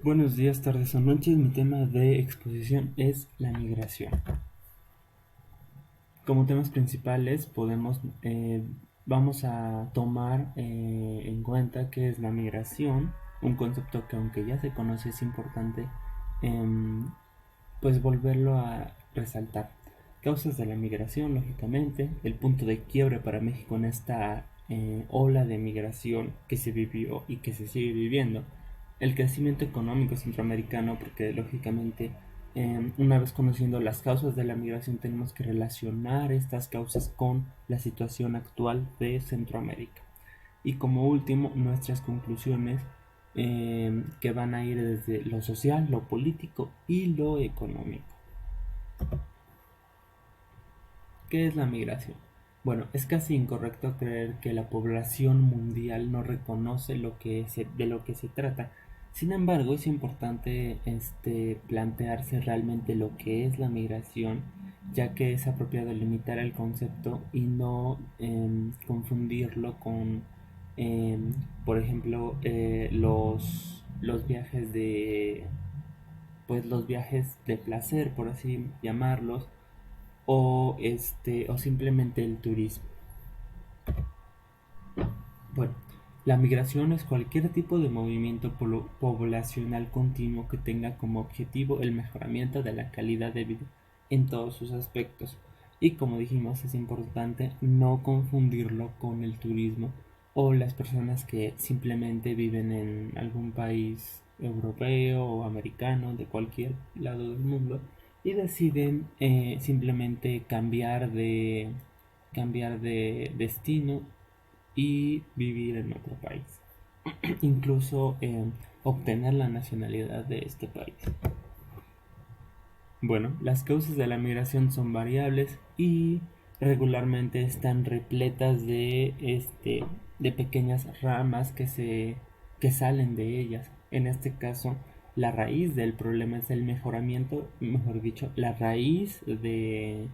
Buenos días, tardes o noches. Mi tema de exposición es la migración. Como temas principales vamos a tomar en cuenta qué es la migración, un concepto que aunque ya se conoce es importante em, pues volverlo a resaltar. Causas de la migración, lógicamente, el punto de quiebre para México en esta ola de migración que se vivió y que se sigue viviendo, el crecimiento económico centroamericano, porque lógicamente una vez conociendo las causas de la migración tenemos que relacionar estas causas con la situación actual de Centroamérica. Y como último, nuestras conclusiones que van a ir desde lo social, lo político y lo económico. ¿Qué es la migración? Bueno, es casi incorrecto creer que la población mundial no reconoce de lo que se trata. Sin embargo, es importante plantearse realmente lo que es la migración, ya que es apropiado limitar el concepto y no confundirlo con, em, por ejemplo, los viajes pues los viajes de placer, por así llamarlos, o simplemente el turismo. Bueno, la migración es cualquier tipo de movimiento poblacional continuo que tenga como objetivo el mejoramiento de la calidad de vida en todos sus aspectos. Y como dijimos, es importante no confundirlo con el turismo o las personas que simplemente viven en algún país europeo o americano de cualquier lado del mundo y deciden simplemente cambiar de destino y vivir en otro país, incluso obtener la nacionalidad de este país. Bueno, las causas de la migración son variables y regularmente están repletas de pequeñas ramas que salen de ellas. En este caso, la raíz del problema es el mejoramiento, mejor dicho, la raíz de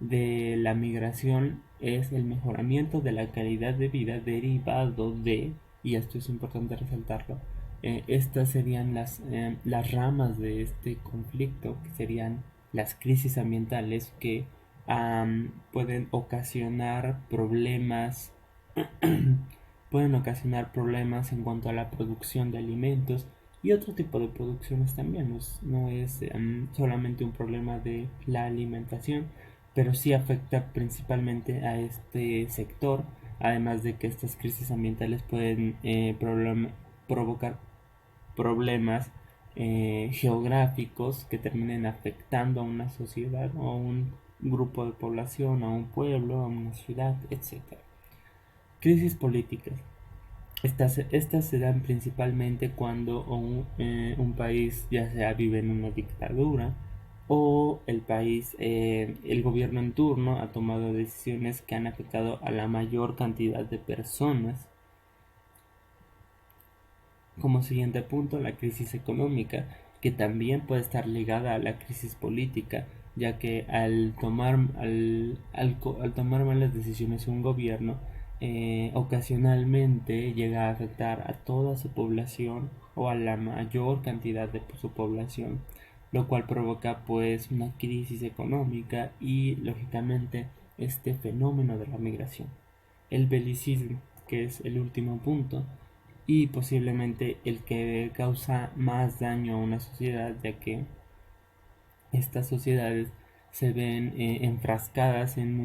la migración es el mejoramiento de la calidad de vida derivado de, y esto es importante resaltarlo, estas serían las ramas de este conflicto, que serían las crisis ambientales que pueden ocasionar problemas, pueden ocasionar problemas en cuanto a la producción de alimentos y otro tipo de producciones también. No es solamente un problema de la alimentación, pero sí afecta principalmente a este sector, además de que estas crisis ambientales pueden provocar problemas geográficos que terminen afectando a una sociedad o a un grupo de población, a un pueblo, a una ciudad, etcétera. Crisis políticas. Estas se dan principalmente cuando un país ya sea vive en una dictadura o el gobierno en turno ha tomado decisiones que han afectado a la mayor cantidad de personas. Como siguiente punto, la crisis económica, que también puede estar ligada a la crisis política, ya que al tomar malas decisiones un gobierno, ocasionalmente llega a afectar a toda su población o a la mayor cantidad de su población, lo cual provoca pues una crisis económica y lógicamente este fenómeno de la migración. El belicismo, que es el último punto, y posiblemente el que causa más daño a una sociedad, ya que estas sociedades se ven enfrascadas en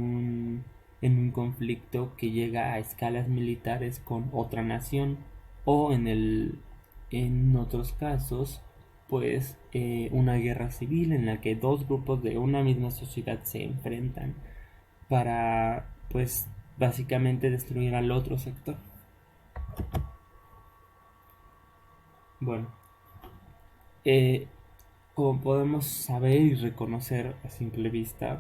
un conflicto que llega a escalas militares con otra nación o en otros casos pues una guerra civil en la que dos grupos de una misma sociedad se enfrentan para pues básicamente destruir al otro sector. Bueno, Eh, como podemos saber y reconocer a simple vista,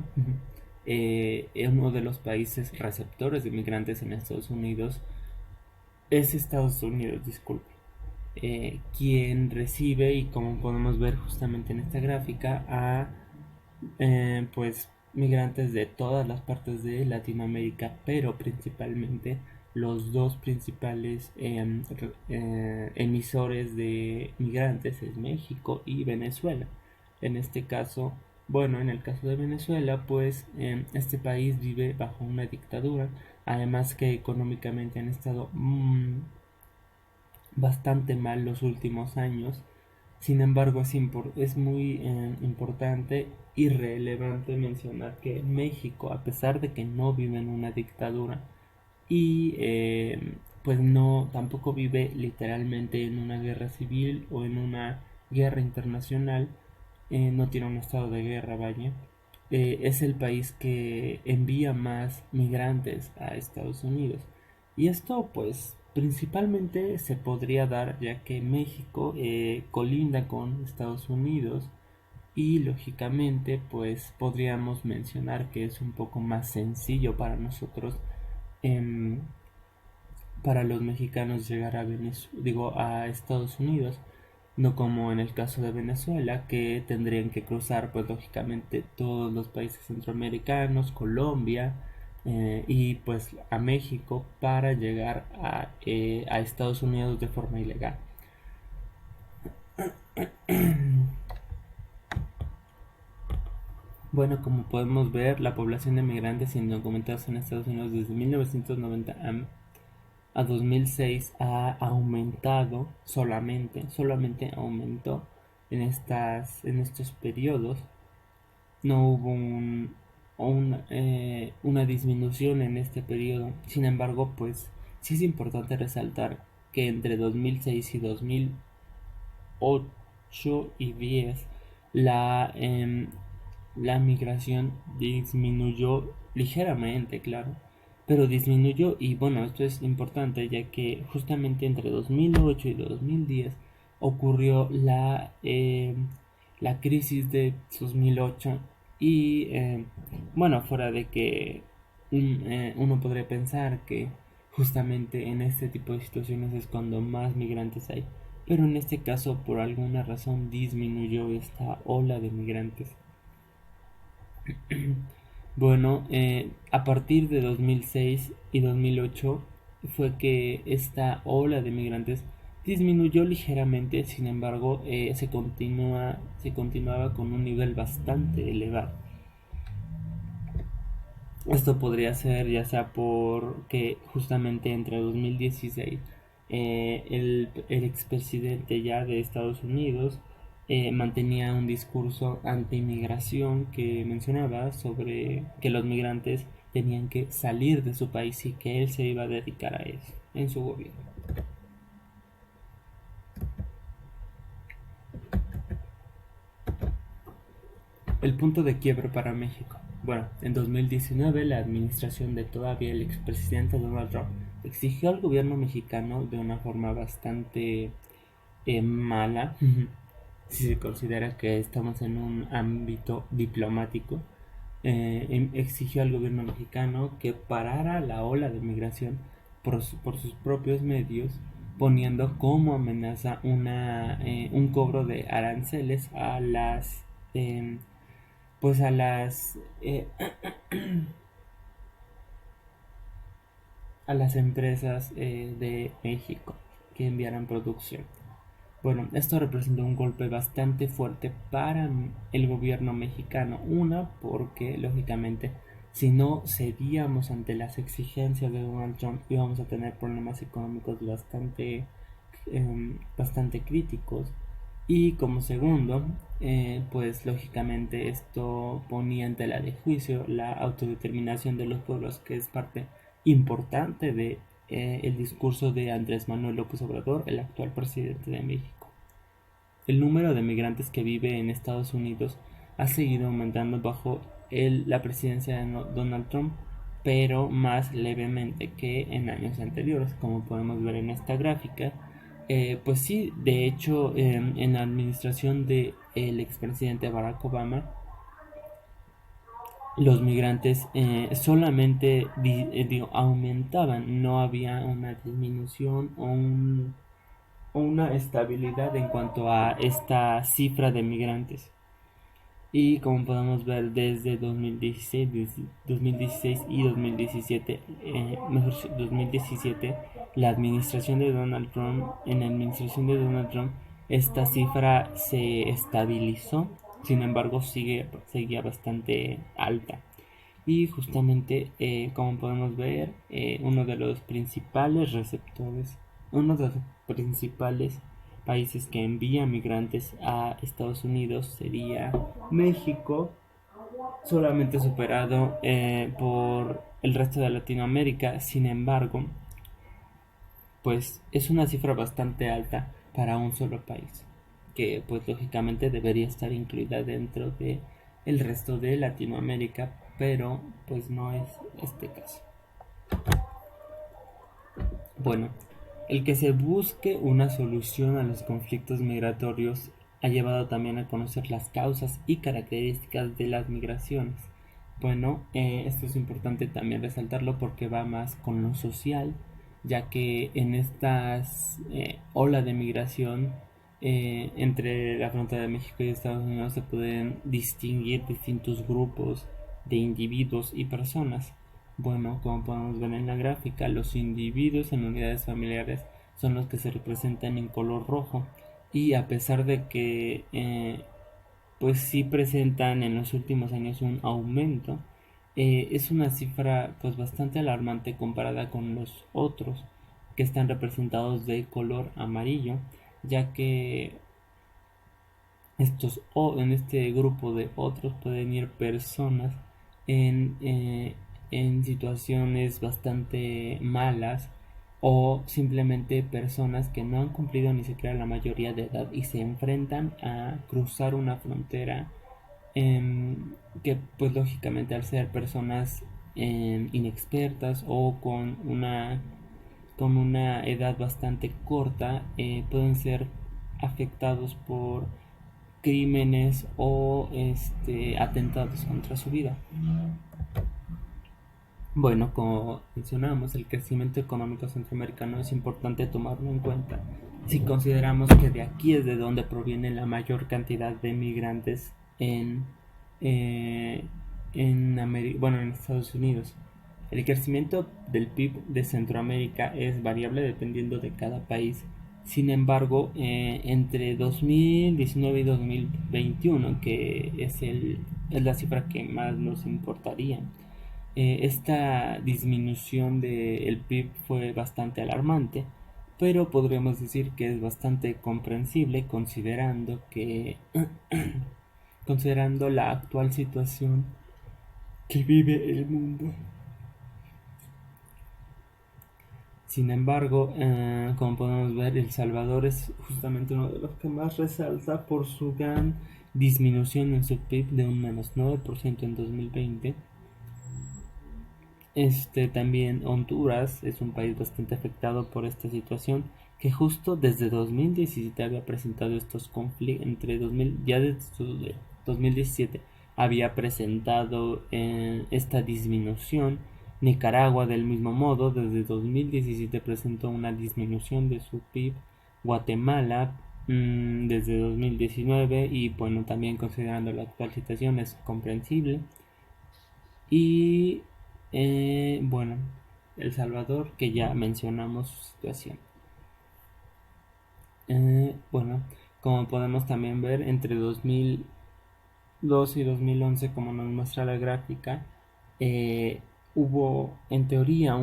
uno de los países receptores de migrantes en Estados Unidos es Estados Unidos, disculpe, quien recibe, y como podemos ver justamente en esta gráfica, a pues migrantes de todas las partes de Latinoamérica, pero principalmente los dos principales emisores de migrantes es México y Venezuela. En este caso, bueno, en el caso de Venezuela, pues este país vive bajo una dictadura, además que económicamente han estado bastante mal los últimos años. Sin embargo, es muy importante y relevante mencionar que México, a pesar de que no vive en una dictadura y pues no tampoco vive literalmente en una guerra civil o en una guerra internacional, no tiene un estado de guerra, vaya. Es el país que envía más migrantes a Estados Unidos. Y esto pues principalmente se podría dar ya que México colinda con Estados Unidos y lógicamente pues podríamos mencionar que es un poco más sencillo para nosotros, em, para los mexicanos llegar a a Estados Unidos, no como en el caso de Venezuela, que tendrían que cruzar pues lógicamente todos los países centroamericanos, Colombia, y pues a México para llegar a Estados Unidos de forma ilegal. Bueno, como podemos ver, la población de migrantes indocumentados en Estados Unidos desde 1990 a 2006 ha aumentado solamente aumentó en estos periodos. No hubo una disminución en este periodo. Sin embargo, pues sí es importante resaltar que entre 2006 y 2008 y 10 la, em, la migración disminuyó ligeramente, claro, pero disminuyó. Y bueno, esto es importante ya que justamente entre 2008 y 2010 ocurrió la crisis de 2008 y bueno, fuera de que uno podría pensar que justamente en este tipo de situaciones es cuando más migrantes hay, pero en este caso por alguna razón disminuyó esta ola de migrantes. Bueno, a partir de 2006 y 2008 fue que esta ola de migrantes disminuyó ligeramente. Sin embargo, se continuaba con un nivel bastante elevado. Esto podría ser ya sea porque justamente entre 2016 el expresidente ya de Estados Unidos mantenía un discurso anti-inmigración que mencionaba sobre que los migrantes tenían que salir de su país y que él se iba a dedicar a eso en su gobierno. El punto de quiebre para México. Bueno, en 2019 la administración de todavía el expresidente Donald Trump exigió al gobierno mexicano de una forma bastante mala, si se considera que estamos en un ámbito diplomático, exigió al gobierno mexicano que parara la ola de migración por sus propios medios, poniendo como amenaza un cobro de aranceles a em, pues a las a las empresas de México que enviaran producción. Bueno, esto representó un golpe bastante fuerte para el gobierno mexicano. Una, porque lógicamente si no cedíamos ante las exigencias de Donald Trump íbamos a tener problemas económicos bastante críticos. Y como segundo, pues lógicamente esto ponía en tela de juicio la autodeterminación de los pueblos, que es parte importante de el discurso de Andrés Manuel López Obrador, el actual presidente de México. El número de migrantes que vive en Estados Unidos ha seguido aumentando bajo la presidencia de Donald Trump, pero más levemente que en años anteriores, como podemos ver en esta gráfica. Pues sí, de hecho, en la administración del expresidente Barack Obama, los migrantes solamente aumentaban, no había una disminución o una estabilidad en cuanto a esta cifra de migrantes. Y como podemos ver desde 2016 y 2017, mejor dicho, 2017, la administración de Donald Trump, en la administración de Donald Trump, esta cifra se estabilizó, sin embargo seguía bastante alta. Y justamente, como podemos ver, uno de los principales países que envía migrantes a Estados Unidos sería México, solamente superado por el resto de Latinoamérica. Sin embargo, pues es una cifra bastante alta para un solo país, que pues lógicamente debería estar incluida dentro de el resto de Latinoamérica, pero pues no es este caso. Bueno, el que se busque una solución a los conflictos migratorios ha llevado también a conocer las causas y características de las migraciones. Bueno, esto es importante también resaltarlo porque va más con lo social, ya que en estas ola de migración entre la frontera de México y Estados Unidos se pueden distinguir distintos grupos de individuos y personas. Bueno, como podemos ver en la gráfica, los individuos en unidades familiares son los que se representan en color rojo, y a pesar de que pues sí presentan en los últimos años un aumento, es una cifra pues bastante alarmante comparada con los otros que están representados de color amarillo, ya que en este grupo de otros pueden ir personas en, eh, en situaciones bastante malas, o simplemente personas que no han cumplido ni siquiera la mayoría de edad y se enfrentan a cruzar una frontera, que pues lógicamente al ser personas inexpertas o con una edad bastante corta, pueden ser afectados por crímenes o atentados contra su vida. Bueno, como mencionamos, el crecimiento económico centroamericano es importante tomarlo en cuenta si consideramos que de aquí es de donde proviene la mayor cantidad de migrantes eh, en Estados Unidos. El crecimiento del PIB de Centroamérica es variable dependiendo de cada país. Sin embargo, entre 2019 y 2021, que es la cifra que más nos importaría, esta disminución del PIB fue bastante alarmante, pero podríamos decir que es bastante comprensible considerando la actual situación que vive el mundo. Sin embargo, como podemos ver, El Salvador es justamente uno de los que más resalta por su gran disminución en su PIB de un -9% en 2020. También Honduras es un país bastante afectado por esta situación, que justo desde 2017 había presentado estos conflictos. Ya desde 2017 había presentado esta disminución. Nicaragua del mismo modo desde 2017 presentó una disminución de su PIB. Guatemala desde 2019, y bueno, también considerando la actual situación es comprensible. Y bueno, El Salvador, que ya mencionamos su situación. Bueno, como podemos también ver, entre 2002 y 2011, como nos muestra la gráfica, hubo en teoría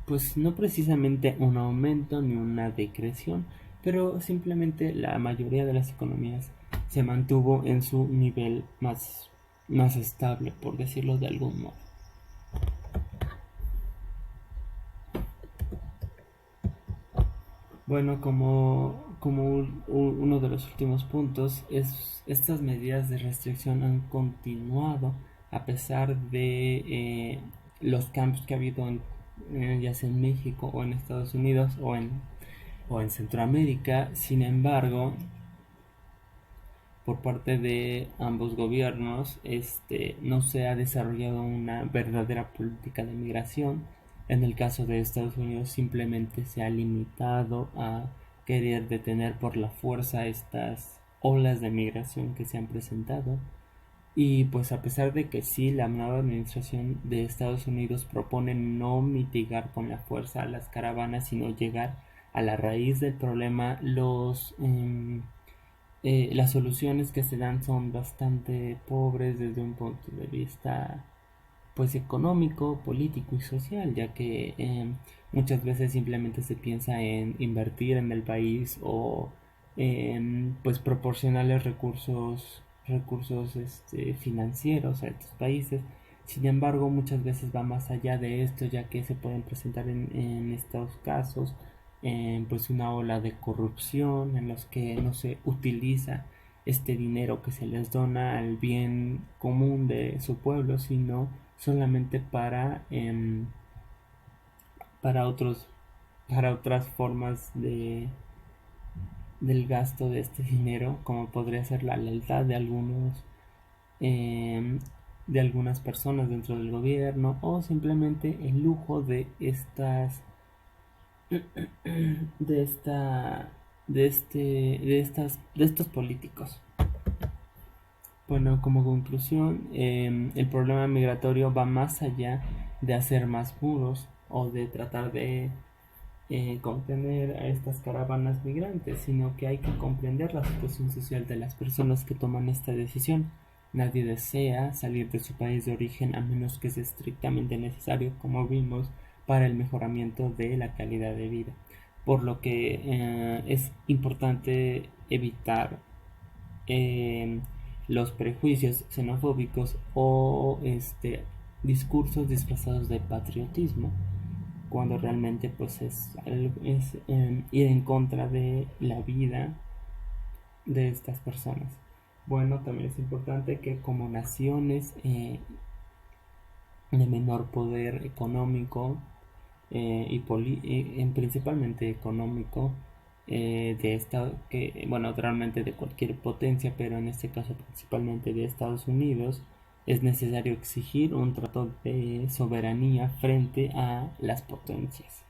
pues no precisamente un aumento ni una decreción, pero simplemente la mayoría de las economías se mantuvo en su nivel más estable, por decirlo de algún modo. Bueno, como uno de los últimos puntos, estas medidas de restricción han continuado a pesar de los cambios que ha habido ya sea en México o en Estados Unidos o en Centroamérica. Sin embargo, por parte de ambos gobiernos, no se ha desarrollado una verdadera política de migración. En el caso de Estados Unidos simplemente se ha limitado a querer detener por la fuerza estas olas de migración que se han presentado. Y pues a pesar de que sí, la nueva administración de Estados Unidos propone no mitigar con la fuerza a las caravanas, sino llegar a la raíz del problema, las soluciones que se dan son bastante pobres desde un punto de vista pues económico, político y social, ya que muchas veces simplemente se piensa en invertir en el país o pues proporcionarles recursos financieros a estos países. Sin embargo, muchas veces va más allá de esto, ya que se pueden presentar en estos casos pues una ola de corrupción en los que no se utiliza este dinero que se les dona al bien común de su pueblo, sino solamente para otros para otras formas del gasto de este dinero, como podría ser la lealtad em, de algunas personas dentro del gobierno, o simplemente el lujo de esta de estos políticos. Bueno, como conclusión, el problema migratorio va más allá de hacer más muros o de tratar de contener a estas caravanas migrantes, sino que hay que comprender la situación social de las personas que toman esta decisión. Nadie desea salir de su país de origen a menos que sea estrictamente necesario, como vimos, para el mejoramiento de la calidad de vida. Por lo que es importante evitar eh, los prejuicios xenofóbicos o discursos disfrazados de patriotismo, cuando realmente pues es ir en contra de la vida de estas personas. Bueno, también es importante que como naciones de menor poder económico principalmente económico, de esta que bueno, realmente de cualquier potencia, pero en este caso principalmente de Estados Unidos, es necesario exigir un trato de soberanía frente a las potencias.